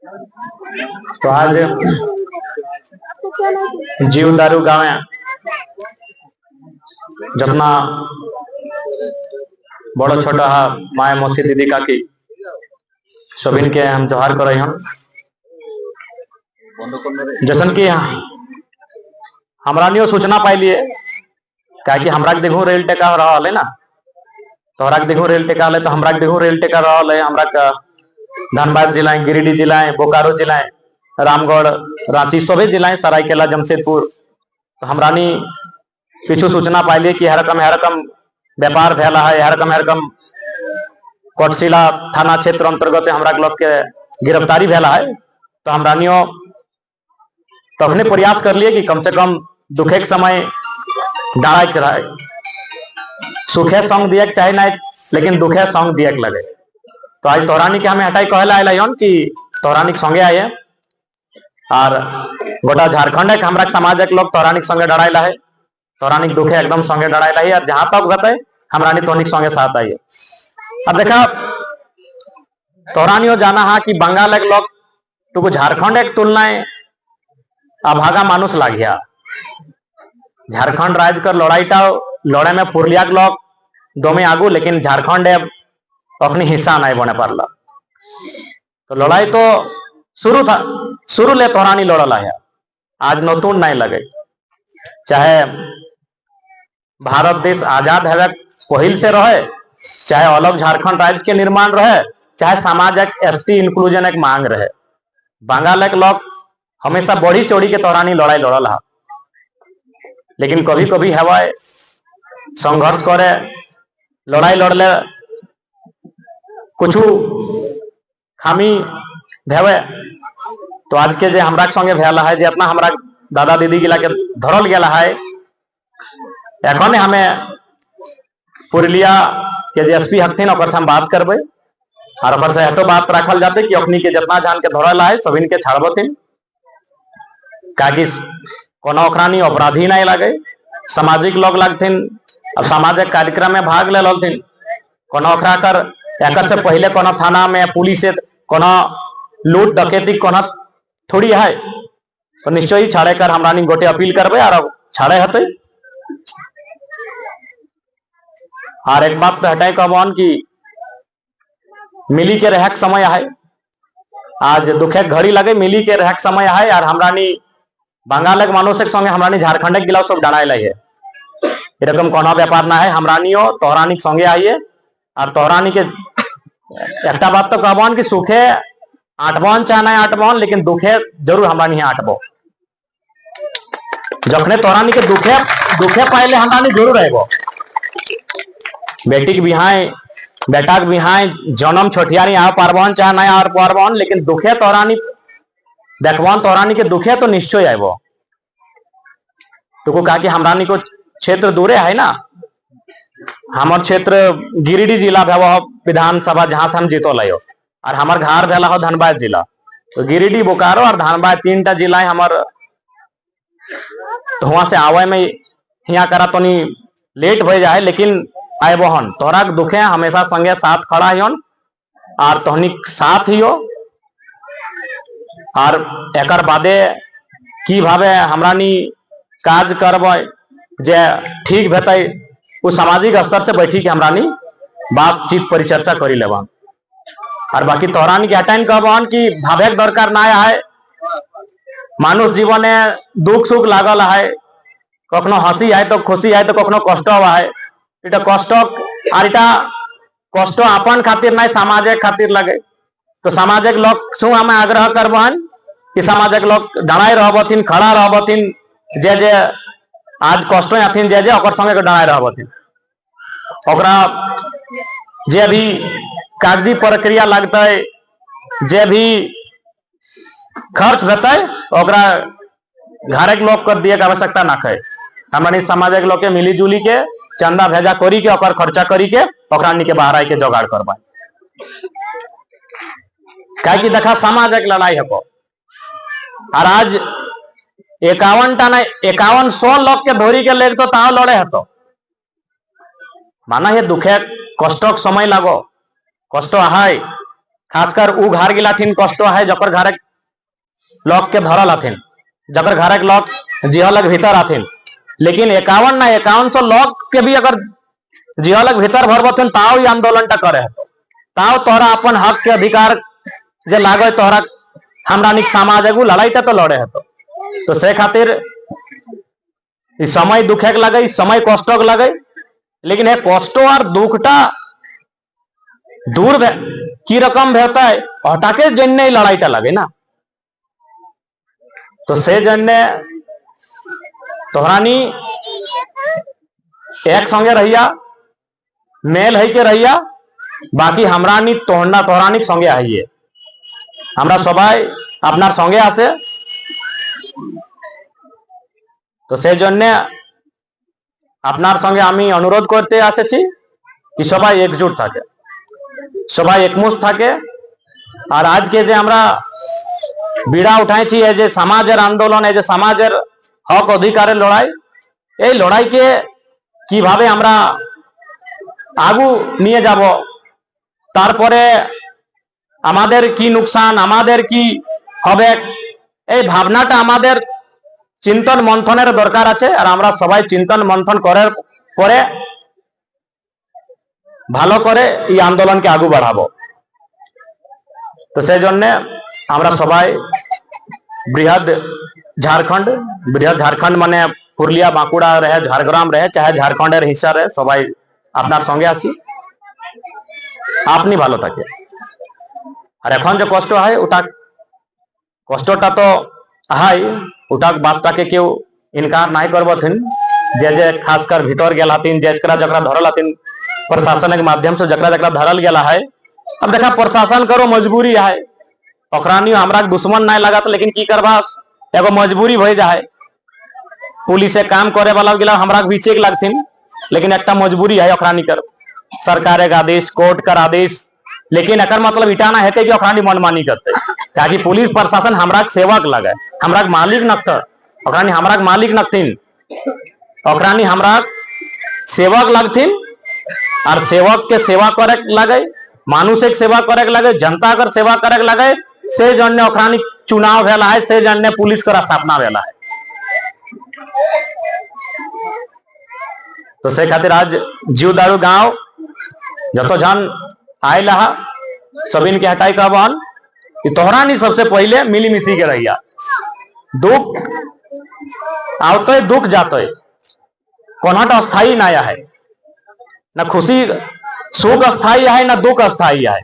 तो आज जीव दारू गाँव जितना बड़ो छोटा माए मौसी दीदी काकी सभी के हम जोहार कर हम जैसन कि हमरा नहीं सूचना पाइलिए क्या हमरा के देखू रेल टेका रहा है ना तोहरा के देखू रेल टेका तो हमरा के देखू रेल टेका रहा है हमरा का धनबाद जिला गिरिडीह जिला बोकारो जिला रामगढ़ रांची सभी जिला सरायकेला जमशेदपुर तो हमरा पीछू सूचना पाइलिए कि हर रकम व्यापार भेला है हर रकम कोटशिला थाना क्षेत्र अंतर्गत हमरा लोग के गिरफ्तारी भेला है तो हमरा तखने प्रयास कर लिए कि कम से कम दुखे के समय डाड़ा चढ़ाए सुखे संग दिए चाहे ना लेकिन दुखे संग दिए लगे तो आज तोहरानी के हमें हटाई कहला आए कि तोहरानी के संगे आए और गोटा झारखंड है हमरा समाज के लोग तोहरानी के संगे डराइला है तोहरानी के दुखे एकदम संगे डराइला है और जहां तक बते हमरानी तोहनी के संगे साथ आइए। अब देखा तोहरानी जाना हा कि बंगाल के लोग तो झारखंड एक तुलनाएं अभागा मानुष लाग गया झारखंड राज्य कर लड़ाईटा लड़े में पुरलिया के लोग दो में आगू लेकिन झारखंड अपनी हिस्सा नहीं बने पारला तो लड़ाई तो शुरू था शुरू ले तोहरानी लड़ला है आज नतून नहीं लगे चाहे भारत देश आजाद है पहिल से रहे चाहे अलग झारखंड राज्य के निर्माण रहे चाहे सामाजिक एसटी इंक्लूजन एक मांग रहे बंगाल के लोग हमेशा बढ़ी चोड़ी के तोहरानी लड़ाई लड़ल है लेकिन कभी कभी हवा संघर्ष करे लड़ाई लड़ले कुछ खामी भेवे तो आज के जे हमरा के संगे भेला है जे अपना हमरा दादा दीदी गिला के धरल गेला है एखने हमें पुरलिया के जे एसपी हथिन से हम बात करबे और ओकर से हटो बात रखल जाते कि अपनी के जितना जान के धरल है सभी के छाड़बथिन काकि कोनो ओकरानी अपराधी नहीं लगे सामाजिक लोग लगथिन अब सामाजिक कार्यक्रम में भाग ले लथिन कोनो ओकरा कर एकर से पहले कोनो थाना में पुलिस से कोनो लूट डकैती कोनो थोड़ी है तो निश्चय ही छाड़े कर हमरा गोटे अपील करबे और छाड़े हते और एक बात तो हटाए कहबन कि मिली के रह समय है आज दुखे घड़ी लगे मिली के रह समय है और हमरा बंगाल के मानुष के संगे हमरा झारखंड के गिला सब डराए लगे एरकम कोनो व्यापार ना है हमरानियो तोहरानी के संगे आइए और तोहरानी के एक बात तो कहबन कि सुखे आटबन चाहे ना आटबन लेकिन दुखे जरूर हमरा आटबो जखने तोहरानी के दुखे पाइले हमरा जरूर आएबो बेटी के बिहाय बेटा के बिहाय जन्म छोटियारी आ पारबन चाहे ना आ पारबन लेकिन दुखे तोहरानी देखवान तोहरानी के दुखे तो निश्चय आएबो तो कहा कि हमरानी को क्षेत्र दूरे है ना हमार क्षेत्र गिरिडीह जिला विधानसभा जहां से हम जीतो लियो और हमार घर भेला हो धनबाद जिला तो गिरिडीह बोकारो और धनबाद 3टा जिला हमार तो वहां से आवे में यहाँ करा तो लेट हो जाए लेकिन आएबहन तोहरा के दुखे हमेशा संगे साथ खड़ा हियन और तोहनी साथ हियो और एकर बादे की भावे हमरानी काज करबे जे ठीक भेटे उस सामाजिक स्तर से बैठी के हमरानी बातचीत परिचर्चा करी लेबन और बाकी तोहरानी के अटेंड कहबन कि भावे दरकार ना है मानुष जीवन में दुख सुख लागल है कखनो हंसी है तो खुशी है तो कखनो कष्ट है इटा कष्ट और इटा कष्ट अपन खातिर ना सामाजिक खातिर लगे तो सामाजिक लोग शू हमें आग्रह करबन कि सामाजिक लोग डराए रहबथिन खड़ा रहबथिन जे जे आज कष्ट आथिन जे जे ओकर संगे डराए रहबथिन ओकरा जे भी कागजी प्रक्रिया लगते जे भी खर्च भेटे ओकरा घर के लोग कर दिए के आवश्यकता ना है हमारे सामाजिक लोग के मिली जुली के चंदा भेजा करी के ओकर खर्चा करी के ओकरा के बाहर आई के जोगाड़ करबा कि देखा सामाजिक लड़ाई है और आज 51-100 लोग के धोरी के लेग तो ताव लड़े हतो माना ये दुखे कष्ट समय लगो कष्ट आहाय खासकर उ घर गिलाथिन कष्ट है जकर घर लोग के धरल हथिन, जकर घर के लोग जिहलक भीतर आथिन। लेकिन 51 ना 5100 लोग के भी अगर जिहलक भीतर भरबथिन ताओ ये आंदोलन टा करे है ताओ तोहरा अपन हक के अधिकार जे लागे तोहरा हमरा निक समाज एगो लड़ाई टा तो लड़े है तो से खातिर इस समय दुखे के लगे, इस समय कष्ट के लगे, लेकिन ये कष्ट और दुखटा दूर की रकम भेता है हटाके जन्य लड़ाईटा लगे ना। तो से जन्य तोहरानी एक संगे रहिया, मेल है के रहिया, बाकी हमरानी तोहरानी संगे आइए, हमरा सबाई अपनार संगे आसे। तो से जन्य अपनार संगे आमी अनुरोध करते आसेছি कि सबाई एकजुट थाके, सबाई एकमुश थाके। और आज के जे हमरा बीड़ा उठाইছি এই যে সমাজের আন্দোলন, এই যে সমাজের হক অধিকারের লড়াই, এই লড়াইকে কিভাবে আমরা আগু নিয়ে যাব, তারপরে আমাদের কি নুকসান, আমাদের কি হবে, এই ভাবনাটা আমাদের চিন্তন মন্থনের দরকার আছে। আর আমরা সবাই চিন্তন মন্থন করার পরে ভালো করে এই আন্দোলনকে আগু বাড়াবো। তো সেই জন্য আমরা সবাই বৃহৎ ঝাড়খণ্ড মানে পুরুলিয়া বাঁকুড়া रहे, झारग्राम रहे, चाहे झारखंडेर हिस्सा रहे, সবাই আপনার সঙ্গে আছি। আপনি ভালো থাকে। আর এখন যে কষ্ট হয় ওটা কষ্টটা তো হয়, ওটা বাতটাকে কেউ ইনকার নাই করবथिन। যে खासकर भीतर गेल हथिन, जकरा धरल हथिन प्रशासन के माध्यम से जकरा धरल गेला है। अब देखा प्रशासन करो मजबूरी है, ओकरानी हमरा दुश्मन नहीं लगा, लेकिन की करबा एगो मजबूरी हो जाए। पुलिस से काम करे वाला गिला हमरा बीचे के लगथिन, लेकिन एक मजबूरी है ओकरानी कर, सरकार का आदेश, कोर्ट का आदेश। लेकिन एक मतलब इटा ना है कि ओकरानी मनमानी करते, ताकि पुलिस प्रशासन हमरा सेवक लगे, हमरा मालिक नक्त, ओकरानी हमरा मालिक नक्तिन, ओकरानी हमरा सेवक लगथिन। और सेवक के सेवा करे लगे, मानुष के सेवा करे लगे, जनता कर सेवा करे लगे, से जन्य ओकरानी चुनाव भेला है, से जन्य पुलिस का स्थापना भेला है। तो से खातिर आज जीवदारू गांव जतो जन आयल हा सबिन के हटाई कहबन कि तोहरानी सबसे पहले मिली मिसी के रहिया। दुख आवते दुख जाते, कोनहट अस्थाई ना है, ना खुशी सुख अस्थाई है, ना दुख अस्थाई है,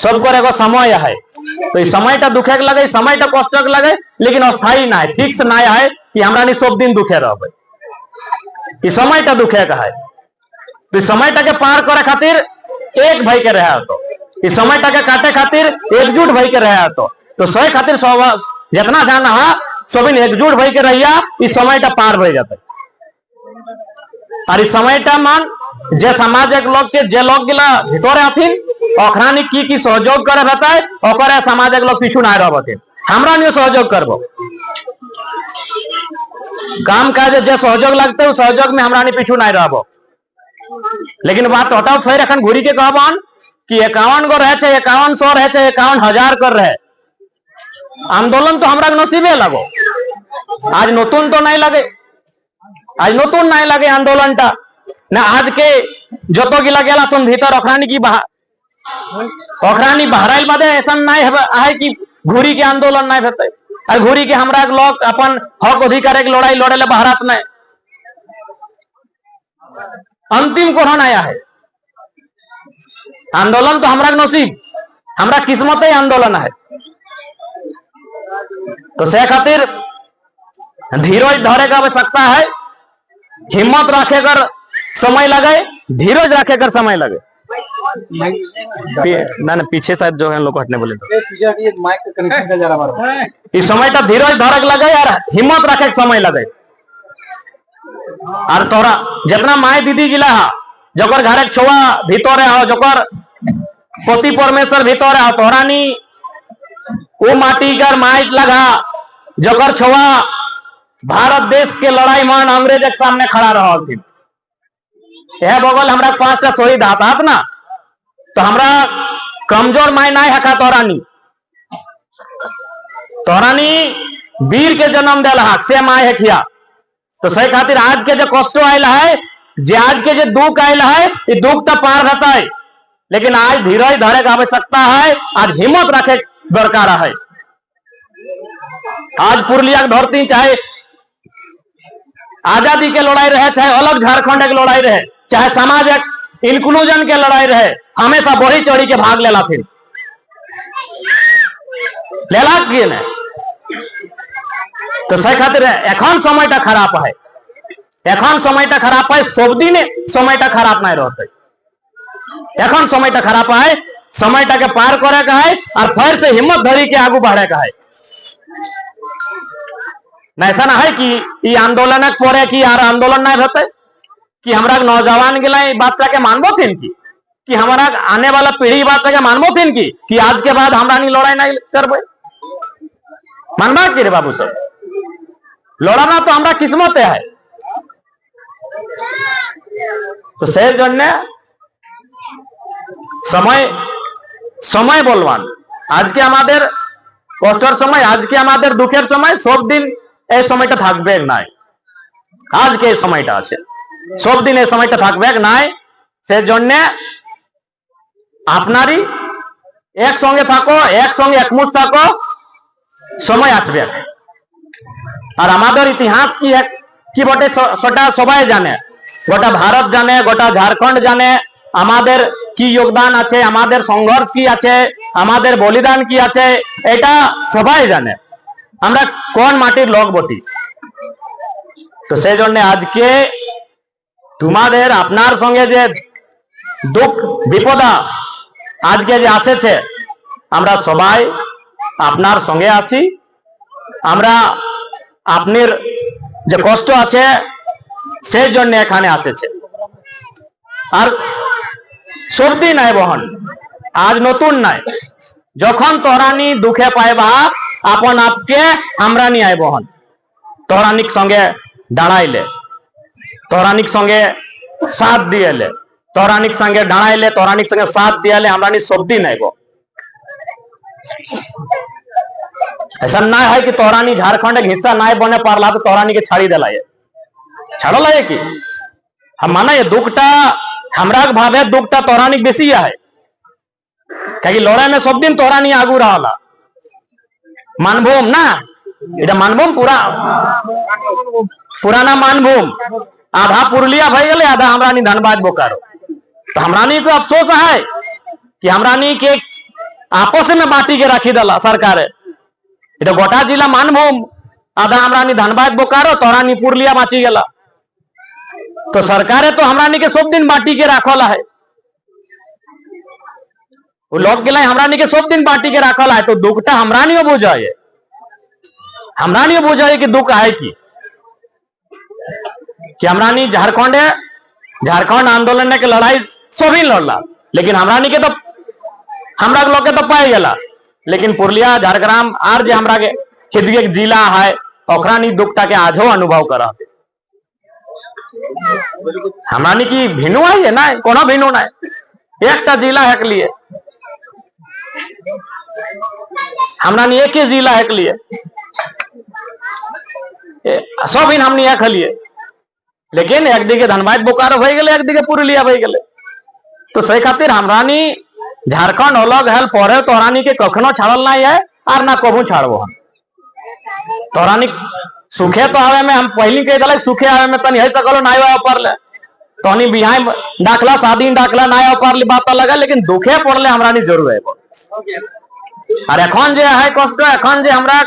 सबको एगो समय है। तो समयटा दुखे के लगे, समयटा कष्ट के लगे, लेकिन अस्थाई ना है, फिक्स ना है कि हमरा सब दिन दुखे रहे। समयटा दुखे का है, तो समयटा के पार करे खातिर एक भाई के रहे तो समयटा के काटे खातिर एकजुट भाई के रहे तो सही खातिर जितना जाना है सब एकजुट भाई के रहिया, इस समयटा पार हो जाते। और इस समयटा मान जे समाज एक लोग के जे लोग गिला भीतर आथिन ओकरानी की सहयोग करे रहता है, ओकरे समाज एक लोग पीछू ना रहबथिन, हमरा नहीं सहयोग करबो। काम काज जे सहयोग लगते उस सहयोग में हमरा नहीं पीछू नहीं रहबो। लेकिन बात हटाओ, फिर अखन घूरी के कहबन कि 51 गो रहे, 5100 रहे, 51,000 कर रहे, आंदोलन तो हमरा नसीबे लगो। आज नतून तो नहीं लगे, आज नतून नहीं लगे आंदोलन टा ना। आज के जतो गिला गेला तुम भीतर ओखरानी बहराइल बादे ऐसा नहीं है कि घूरी के आंदोलन नहीं होते, और घूरी के हमरा लोग अपन हक अधिकार के लड़ाई लड़े बहरात नहीं। अंतिम कोरहन आया है आंदोलन तो हमरा नसीब, हमरा किस्मत ही आंदोलन है। तो से खातिर धीरज धरे का आवश्यकता है, हिम्मत रखे कर समय लगे, धीरज रखे कर समय लगे। ना पीछे शायद जो है लोग हटने बोले इस समय तो धीरज धरक लगे और हिम्मत रखे समय लगे। और तोरा जितना माए दीदी गिला जकर घर एक छोआ भीतर हो, जकर पति परमेश्वर भीतर हो, तोहरानी वो माटी कर माइट लगा, जकर छोआ भारत देश के लड़ाई मान अंग्रेज के सामने खड़ा रहा। यह बगल हमरा 5टा शहीद हाथ ना, तो हमरा कमजोर माय नाय हका तोरानी तोरानी वीर के जन्म दिल हक से माय हकिया। तो सही खातिर आज के जो कष्ट आयल है, जे आज के जो दुख आयल है, ये दुख तो पार रहता है, लेकिन आज धीरज धरे की आवश्यकता है। आज हिम्मत रखे दरकार है। आज पुरुलिया की धरती चाहे आजादी के लड़ाई रहे, चाहे अलग झारखंड के लड़ाई रहे, चाहे समाज इंक्लूजन के लड़ाई रहे, हमेशा बढ़ी चढ़ी के भाग लेला फिर लेला किए ने। तो सही खातिर एखन समयटा खराब है, एखन समयटा खराब है, सब दिन समयटा खराब नहीं रहते। एखन समयटा खराब है, समयटा के पार करे का है और फिर से हिम्मत धरी के आगू बढ़े का है। ऐसा ना है कि ये आंदोलन पड़े कि यार आंदोलन नहीं रहते कि हमारा नौजवान के बात के मानबो थी कि हमारा आने वाला पीढ़ी बात के मानबो थी कि आज के बाद हमारा नहीं लड़ाई नहीं करबे मानबा कि रे बाबू सब लड़ाना तो हमारा किस्मत है। तो से जन्य समय समय बोलवान आज के हमारे कष्टर समय, आज के हमारे दुखेर समय सब दिन এই সময়টা থাকবে নাই। আজকে এই সময়টা আছে, সব দিন এই সময়টা থাকবে নাই। সেজন্য আপনারই একসঙ্গে থাকো, একসঙ্গে একমুখ থাকো, সময় আসবে। আর আমাদের ইতিহাস কি বটে সেটা সবাই জানে, গোটা ভারত জানে, গোটা ঝাড়খণ্ড জানে আমাদের কি যোগদান আছে, আমাদের সংঘর্ষ কি আছে, আমাদের বলিদান কি আছে, এটা সবাই জানে আমরা কোন মাটির লোক বটি। তো সেই জন্য আজকে তোমাদের আপনার সঙ্গে যে দুঃখ বিপদা আজকে যে আসেছে, আমরা সবাই আপনার সঙ্গে আছি। আমরা আপনার যে কষ্ট আছে সেই জন্য এখানে আসেছে। আর সর্দি নাই বহন আজ নতুন নাই, যখন তোরানি দুঃখে পাইবা अपन आपके हमरा नहीं आए बहन तोरानिक संगे दाड़ाइले, तोरानिक संगे साथ दिए, तोरानिक संगे दाड़ाइले, तोरानिक संगे साथ दिए हमरा नहीं सब दिन आएगो। ऐसा ना है कि तोरानी झारखंड के हिस्सा ना बने पारला तो तोरानी के छाड़ी दिला छाड़ो लाए कि हम माना ये दुखटा हमरा भावे दुखटा तोरानी बेसी है, कहीं लड़ाई में सब दिन तोरानी आगू रहा मानभूम ना, इधर मानभूम पूरा पुराना मानभूम आधा पुरुलिया भाई गले, आधा हमरानी धनबाद बोकारो। तो हमरानी को अफसोस है कि हमरानी के आपस में बांटी के रखी दला सरकार। इधर गोटा जिला मानभूम, आधा हमरानी धनबाद बोकारो, तोरानी पुरुलिया बाँची गला। तो सरकारे तो हमरानी के सब दिन बांटी के रखला है, वो लोग के हमरानी के सब दिन बांटी के रखल है। तो दुखटा हमरानी बुझाए, हमरानी बुझाए कि दुख है कि हमरानी झारखंड आंदोलन के लड़ाई सभी लड़ला, लेकिन हमरानी के तो हमरा लोग के तो पाए गला, लेकिन पुरुलिया झारग्राम आर जे हमरा के हिदगे जिला है ओकरानी दुखटा के आजो अनुभव करा। हमरानी की भिनु है ना, कोनो भिनु ना, एक जिला है के लिए हमरा नहीं एक ही जिला है के लिए सब इन हमने एक लिए, लेकिन एक दिखे धनबाद बोकारो हो गए, एक दिखे पुरुलिया हो गए। तो सही खातिर हमरानी झारखंड अलग है पढ़े तोरानी के कखनो छाड़ल नहीं है और ना कबू छाड़बो हम। तोरानी सुखे तो आवे में हम पहली कह दिल सुखे आवे में तनी है सकलो ना आवे पर ले तनी बिहाई डाकला शादी डाकला ना आवे पर ले बात लगा, लेकिन दुखे पड़ले हमरानी जरूर है। और एखन जे है कष्ट एखन जे हमरा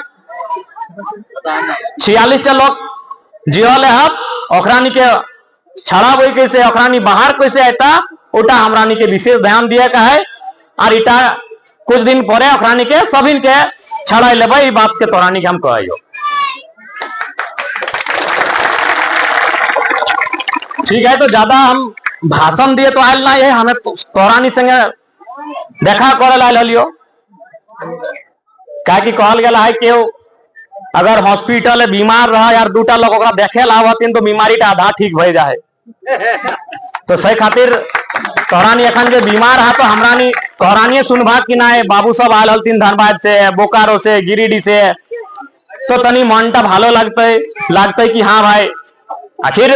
46 लोग जियले हत ओकरानी के छड़ाबे कैसे, ओकरानी बाहर कैसे आता उटा हमरानी के विशेष ध्यान दिए का है। और इटा कुछ दिन परे ओकरानी के सभी के छड़ा लेबे, ई बात के तोरानी के हम कहियो। ठीक है, तो ज्यादा हम भाषण दिए तो आयल ना है, हमें तोरानी संगे देखा करे आयल हलियो। क्या कि कहल गया है कि अगर हॉस्पिटल बीमार रहा यार दूटा लोग ओकरा देखे लावतिन तो बीमारी टा आधा ठीक हो जाए। तो सही खातिर तोरानी अखन जे बीमार है तो हमरानी तोहरानिए सुनभा कि ना बाबू सब आल हलतीन धनबाद से, बोकारो से, गिरिडीह से, तो तनी मनटा भालो लगते कि हाँ भाई आखिर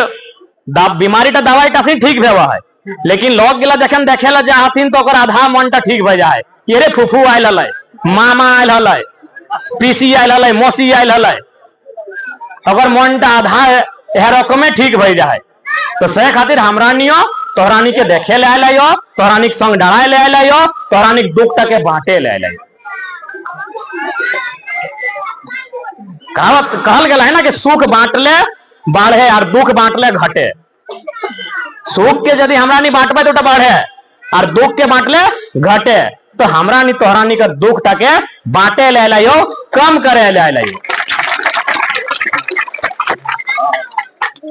बीमारीटा दवाईटा से ठीक भेवा है। लेकिन लोग गिला जखन देखेला जा हथिन तो ओकर आधा मनटा ठीक भे जाए। ये रे फुफू आयल हलै, मामा आयल हलै, पीसी आयल हलै, मौसी आयल हलै, अगर मनटा आधा यह रकमे ठीक भे जाए। तो से खातिर हमरानियो तोहरानी के देखे ले आइयो, तोहरानी के संग डराए ले आइयो, तोहरानी के दुख के बांटे ले आइयो। कहावत कहल गया है ना कि सुख बांटले बढ़े और दुख बांटले घटे। सुख के यदि हमरानी बांटबे तो बढ़े और दुख के बांटले घटे। तो हमरानी तोहरानी का दुख के बांटे ले लाइयो, कम करे ले लाइयो।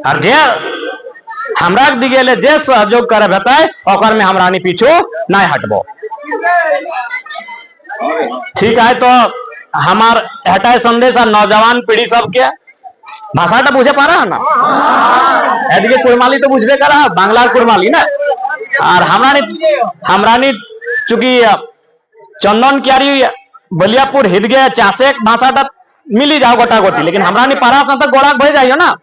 और जे हमरा दिगे ले जे सहयोग करे बताए ओकर में हमरानी पीछू नहीं हटबो। ठीक है, तो हमार हटाए संदेश है नौजवान पीढ़ी सबके भाषाटा बुझे पा रहा है ना, एदिके कुरमाली तो बुझबे कर रहा, बांग्ला कुरमाली ना। और हमरानी चूंकि चंदन क्यारी बलियापुर हिदगे चासे भाषाटा मिली जाओ गोटा गोटी, लेकिन हमरानी पारा स्नातक गोड़ाक भे जाइयो ना।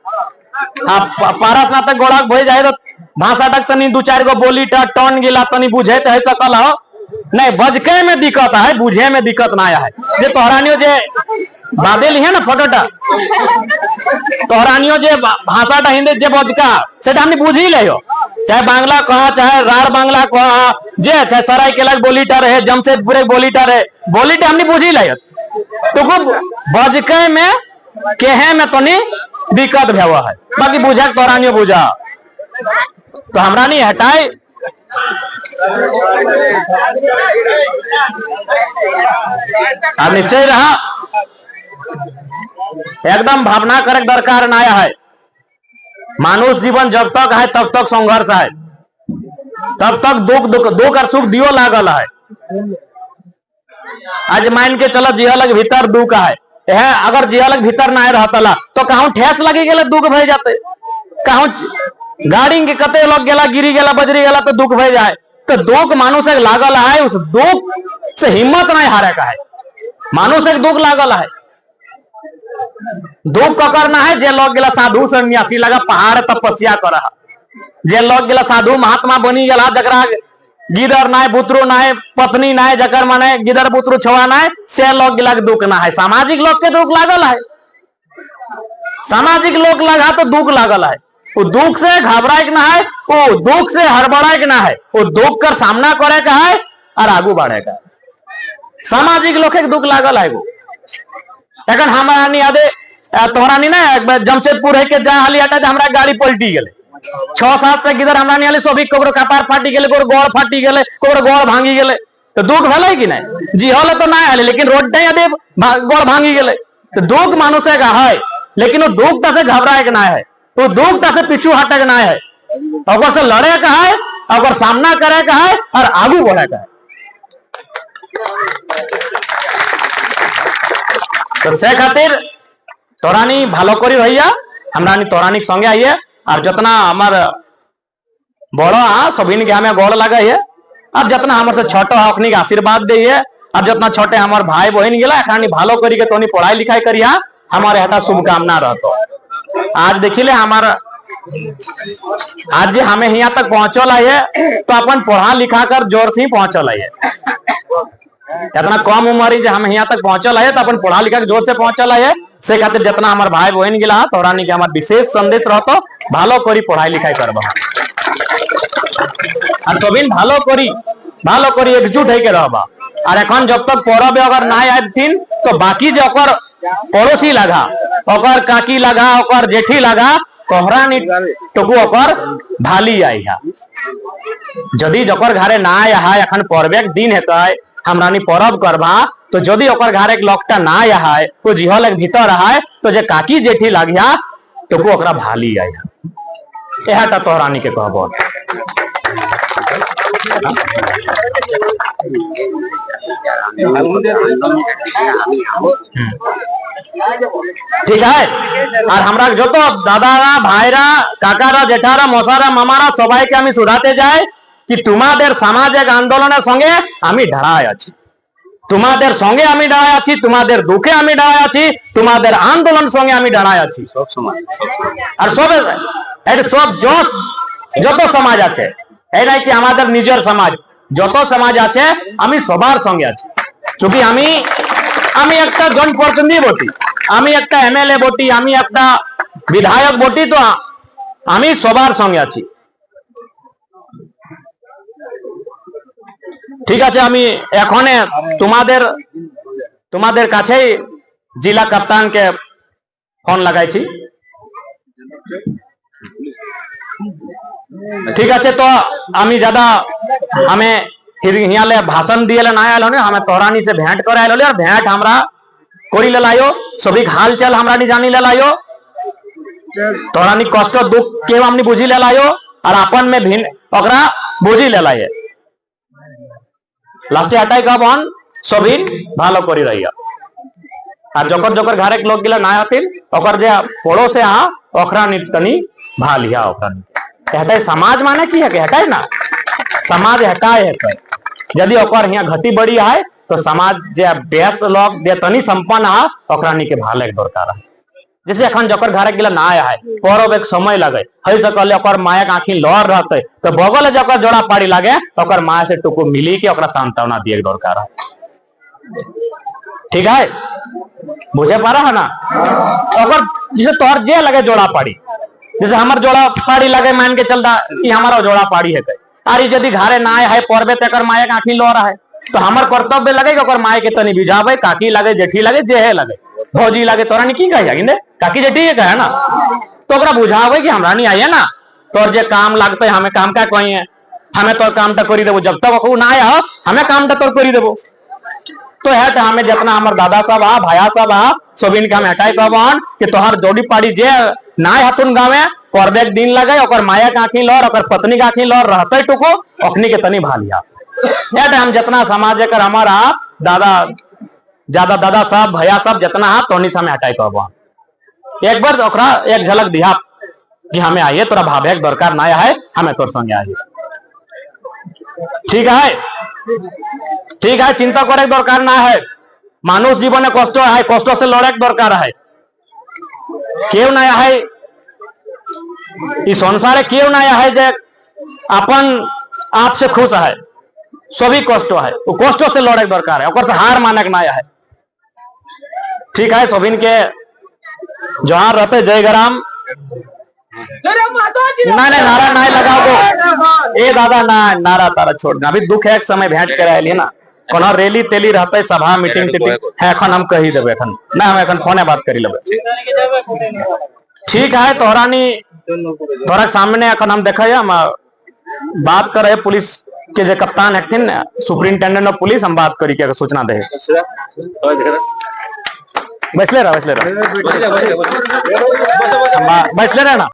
पारा स्नातक गोड़ाक भे जाए तो भाषाटा तनी दू चार गो बोलीटा टन गिला तनी बुझे तो है सकल हो नहीं, बजके में दिक्कत है, बुझे में दिक्कत ना है। जे तोहरानियो जे बादेल है ना फोटोटा, तोहरानियो जे भाषाटा हिंदी जे बजका सेटा हमनी बुझी लेयो, चाहे बांग्ला कहा चाहे रार बांग्ला कहा, जे चाहे सरायकेला बोलीटा रहे, जमशेदपुर बोलीटा रहे, बोलीटा हमनी बुझी लेयो। तो खूब बजके में केहे में तनी दिक्कत भेवा है, बाकी बुझा तोहरानियो बुझा। तो हमरानी हटाए अब निश्चय रहा एकदम भावना करे दरकार ना है। मानुष जीवन जब तक है तब तक संघर्ष है, तब तक दुख और सुख दियो लागल है। आज मान के चलो जिहलक भीतर दुख है, यह अगर जिहलक भीतर ना रहता तो कहूं ठेस लगी गए दुख भे जाते, कहूं गाड़ी के कते लग गया, गिरी गया, बजरी गया तो दुख भे जाए। तो दुख मानुष लागल है, उस दुख से हिम्मत नहीं हारे का है। मानुष एक दुख लागल है, दुख ककर ना है जे लोग गला साधु सन्यासी लगा पहाड़ तपस्या कर, जे लोग गला साधु महात्मा बनी गला, जकरा गिदर ना बुतरू ना पत्नी ना जकर माने गिदर बुतरू छवा ना से लोग गला दुख ना है। सामाजिक लोग के दुख लागल है, सामाजिक लोग लगा तो दुख लागल है। वो दुख से घबराए ना है, वो दुख से हड़बड़ाए ना है, वो दुख कर सामना करे का है और आगू बढ़े का। सामाजिक लोग के दुख लागल है। वो एखन हमारानी आदे तोहरानी ना जमशेदपुर है के जा हाली हटा हमरा गाड़ी पलटी गेले, 6-7 तक इधर हमरानी हाली सभी कोबरो कपार फाटी गेले, कोबरो गोड़ फाटी गेले, कोबरो गोड़ भांगी गेले। तो दुख भले कि नहीं जी हले तो ना हाली, लेकिन रोड नहीं आदे गोड़ भांगी गेले। तो दुख मानुष का है, लेकिन वो दुख से घबराए के ना है, वो दुख से पीछू हटे के ना है, अगर से लड़े का है, अगर सामना करे का है और आगू बढ़े का है। तो से खातिर तोरानी भालो करी भैया, हमरानी तोरानी के संगे आइए और जितना हमार बड़ा सभी के हमें गोड़ लगे है, और जितना हमारे से छोटो है अपनी आशीर्वाद दिए, और जितना छोटे हमारे भाई बहन गिला एखनी भालो करी के तोनी पढ़ाई लिखाई करिया, हमारे हटा शुभकामना रहतो। आज देखिले हमारा आज हमें यहाँ तक पहुंचल है तो अपन पढ़ा लिखा कर जोर से ही पहुंचल है। इतना कम उम्र हम यहाँ तक पहुंचल है तो अपन पढ़ा लिखा जोर से पहुंचल है। से खातिर जितना हमारे भाई बहन गिला तोरानी के हमारे विशेष संदेश रहतो, भालो करी पढ़ाई लिखाई करबा और सभी भालो करी एकजुट है के रहबा। और एखन जब तक पढ़ब अगर ना आयथिन तो बाकी जो ओकर पड़ोसी लगा, ओकर काकी लगा, ओकर जेठी लगा, तोहरानी टुकु ओकर भाली आई है। जदि जकर घरे ना आया है एखन पढ़बे दिन है हमरानी परब करबा, तो जदि ओकर घरे एक लौकटा ना आया है तो जिहल एक भीतर है तो जे काकी जेठी लगिया टुकु ओकरा भाली आई है। यह तोहरानी के कहबो। ठीक है, और हमरा जो तो दादारा भाईरा काकारा जेठारा मौसारा मामारा सबाई के हमें सुधाते जाए कि तुम्हादेर सामाजिक आंदोलনের সঙ্গে আমি দাঁড়ায় আছি, তোমাদের সঙ্গে আমি দাঁড়ায় আছি, তোমাদের দুঃখে আমি দাঁড়ায় আছি, তোমাদের আন্দোলন সঙ্গে আমি দাঁড়ায় আছি সব সময়। আর সবে এটা সব যত সমাজ আছে, এই নাই কি আমাদের নিজের সমাজ, যত সমাজ আছে আমি সবার সঙ্গে আছি। চুকি আমি একটা জনপ্রতিনিধি বটি, আমি একটা এমএলএ বটি, আমি একটা বিধায়ক বটি, তো আমি সবার সঙ্গে আছি। ঠিক আছে, আমি এখন তোমাদের কাছেই জেলা কাপ্তানকে ফোন লাগাইছি। ঠিক আছে, তো আমি ज्यादा हमें यहाँ ले भाषण दिए ना आयल हमें तोरानी से भेंट कर आयल और भेंट हमरा करी ले लायो, सभी हाल चाल हमरा नहीं जानी ले लायो, तोरानी कष्ट दुख के हमनी बुझी ले लायो और अपन में भिन्न ओकरा बुझी ले लाये। लास्टे हटाई का बन सभी भालो करी रही और जकर जकर घरे लोग गिला ना आतिल ओकर जे पड़ोसे आ ओकरा नितनी भालिया ओकरा हटाई। समाज माने की है कि हटाई ना, समाज हटाए है यदि ओकर यहाँ घटी बड़ी है तो समाज जे बेस लोग जे तनी संपन्न है ओकरा के भाले के दरकार है। जैसे अखन जकर घरे गिला ना आया है परब एक समय लगे हई सकले ओकर माया के आंखी लड़ रहते तो बगल जकर जोड़ा पाड़ी लगे ओकर माया से टुकु मिली के ओकरा सांत्वना दिए के दरकार है। ठीक है, बुझे पा रहा है ना? अगर जैसे तोहर जे लगे जोड़ा पाड़ी, जैसे हमार जोड़ा पाड़ी लगे मान के चलता कि हमारा जोड़ा पाड़ी है अरे यदि घरे ना आए है परबे तकर माया के आंखी लड़ रहा है तो हमार कर्तव्य लगे कि माया के तनी बिजावे, काकी लगे जेठी लगे जे है लगे भौजी लगे तोरा नहीं की कहे काकी जेठी है कहे ना, तो ओकरा बुझावे कि हमरा नहीं आइए ना, तोर जे काम लगते हमें काम का कही है, हमें तोर काम टा करी देबो, जब तक ना आया हमें काम टा तोर करी देबो। तो है तो हमें जितना हमार दादा साहब आ भाया साहब आ सभी के हमें हटाई कहबन कि तोहर जोड़ी पाड़ी जे ना हतुन गावे परबे दिन लगे ओकर माया के आंखी लड़ ओकर पत्नी के आंखी लड़ रहते टुको ओखनी के तनी भालिया। हम जितना समाज कर हमारा दादा साहब भैया साहब जितना है तो हमें हटाई कहबन। एक बार ओकरा एक झलक दिहा कि हमें आइए तोरा भावे के दरकार ना है, हमें तोर संगे आइए। ठीक है, ठीक है, चिंता करे दरकार ना है, मानुष जीवन में कष्ट है, कष्ट से लड़े दरकार है। क्यों ना है इस संसारे क्यों ना है जे अपन आप से खुश है, सभी कष्ट है, वो कष्ट से लड़े दरकार है, ओकर से हार माने ना है। ठीक है, सभी के जहाँ रहते जय गराम ना नारा ना लगाओ ए दादा ना नारा तारा छोड़ना, अभी दुख है एक समय भेंट करे ना कोनो रैली तेली रहते सभा मीटिंग है एखन हम कही देबे एखन ना हम एखन फोने बात करी लेबे। ठीक है, तोरा सामने एखन हम देखे हम बात करे पुलिस के जे कप्तान हथिन सुपरिंटेंडेंट ऑफ पुलिस, हम बात करी के सूचना दे बैठले रह ना।